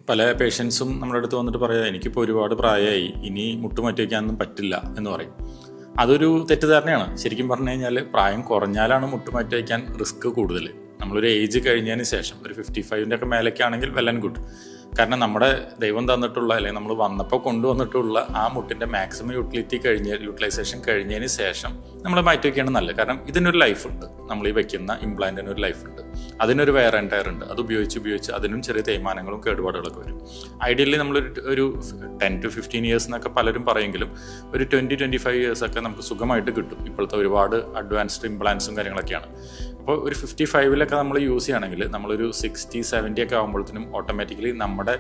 പല പേഷ്യൻസും നമ്മുടെ അടുത്ത് വന്നിട്ട് പറയാം, എനിക്കിപ്പോൾ ഒരുപാട് പ്രായമായി, ഇനി മുട്ടുമാറ്റി വയ്ക്കാനൊന്നും പറ്റില്ല എന്ന് പറയും. അതൊരു തെറ്റിദ്ധാരണയാണ്. ശരിക്കും പറഞ്ഞു കഴിഞ്ഞാൽ പ്രായം കുറഞ്ഞാലാണ് മുട്ടുമാറ്റി വയ്ക്കാൻ റിസ്ക് കൂടുതൽ. നമ്മളൊരു ഏജ് കഴിഞ്ഞതിന് ശേഷം ഒരു 55-ൻ്റെ ഒക്കെ മേലേക്കാണെങ്കിൽ വെൽ ആൻഡ് ഗുഡ്. കാരണം നമ്മുടെ ദൈവം തന്നിട്ടുള്ള അല്ലെങ്കിൽ നമ്മൾ വന്നപ്പോൾ കൊണ്ടുവന്നിട്ടുള്ള ആ മുട്ടിൻ്റെ മാക്സിമം യൂട്ടിലൈസേഷൻ കഴിഞ്ഞതിന് ശേഷം നമ്മൾ മാറ്റി വയ്ക്കുകയാണ് നല്ലത്. കാരണം ഇതിനൊരു ലൈഫുണ്ട്, നമ്മൾ ഈ വയ്ക്കുന്ന ഇംപ്ലാന്റിന് ഒരു ലൈഫുണ്ട്, അതിനൊരു വെയർ ആൻഡ് ടയർ ഉണ്ട്. അത് ഉപയോഗിച്ച് അതിനും ചെറിയ തേയ്മാനങ്ങളും കേടുപാടുകളൊക്കെ വരും. ഐഡിയലി നമ്മളൊരു 10 to 15 years എന്നൊക്കെ പലരും പറയെങ്കിലും ഒരു 20-25 years ഒക്കെ നമുക്ക് സുഖമായിട്ട് കിട്ടും. ഇപ്പോഴത്തെ ഒരുപാട് അഡ്വാൻസ്ഡ് ഇംപ്ലാന്റ്സും കാര്യങ്ങളൊക്കെയാണ്. അപ്പോൾ ഒരു 55-ലൊക്കെ നമ്മൾ യൂസ് ചെയ്യുകയാണെങ്കിൽ നമ്മളൊരു 60-70 ഒക്കെ ആകുമ്പോഴത്തേനും ഓട്ടോമാറ്റിക്കലി നമ്മുടെ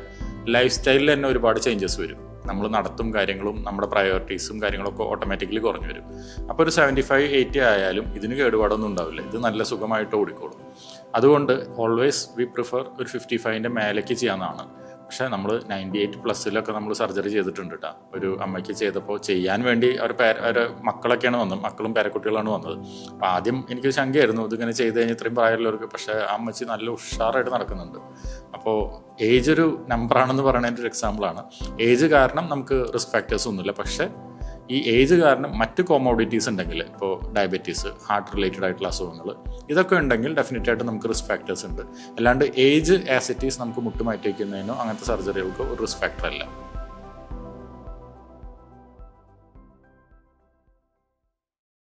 ലൈഫ് സ്റ്റൈലിൽ തന്നെ ഒരുപാട് ചേഞ്ചസ് വരും. നമ്മൾ നടത്തും കാര്യങ്ങളും നമ്മുടെ പ്രയോറിറ്റീസും കാര്യങ്ങളൊക്കെ ഓട്ടോമാറ്റിക്കലി കുറഞ്ഞു വരും. അപ്പോൾ ഒരു 75-80 ആയാലും ഇതിന് കേടുപാടൊന്നും ഉണ്ടാവില്ല, ഇത് നല്ല സുഖമായിട്ട് ഓടിക്കോളും. അതുകൊണ്ട് ഓൾവേസ് വി പ്രിഫർ ഒരു 55-ൻ്റെ മേലേക്ക് ചെയ്യാവുന്നതാണ്. പക്ഷേ നമ്മൾ 98+ നമ്മൾ സർജറി ചെയ്തിട്ടുണ്ട് കേട്ടോ. ഒരു അമ്മയ്ക്ക് ചെയ്തപ്പോൾ ചെയ്യാൻ വേണ്ടി അവരുടെ മക്കളൊക്കെയാണ് വന്നത്, മക്കളും പേരക്കുട്ടികളാണ് വന്നത്. അപ്പോൾ ആദ്യം എനിക്ക് ശങ്കയായിരുന്നു, ഇതിങ്ങനെ ചെയ്ത് കഴിഞ്ഞാൽ ഇത്രയും പ്രായമുള്ളവർക്ക്. പക്ഷേ അമ്മച്ചി നല്ല ഉഷാറായിട്ട് നടക്കുന്നുണ്ട്. അപ്പോൾ ഏജ് ഒരു നമ്പറാണെന്ന് പറയുന്നതിൻ്റെ ഒരു എക്സാമ്പിളാണ്. ഏജ് കാരണം നമുക്ക് റിസ്ക് ഫാക്ടേഴ്സ് ഒന്നുമില്ല. പക്ഷേ ഈ ഏജ് കാരണം മറ്റ് കോമോഡിറ്റീസ് ഉണ്ടെങ്കിൽ, ഇപ്പോൾ ഡയബറ്റീസ്, ഹാർട്ട് റിലേറ്റഡ് ആയിട്ടുള്ള അസുഖങ്ങൾ, ഇതൊക്കെ ഉണ്ടെങ്കിൽ ഡെഫിനറ്റായിട്ട് നമുക്ക് റിസ്ക് ഫാക്ടേഴ്സ് ഉണ്ട്. അല്ലാണ്ട് ഏജ് ആസ് ഇറ്റ് ഈസ് നമുക്ക് മുട്ട് മാറ്റി വയ്ക്കുന്നതിനോ അങ്ങനത്തെ സർജറികൾക്കോ ഒരു റിസ്ക് ഫാക്ടർ അല്ല.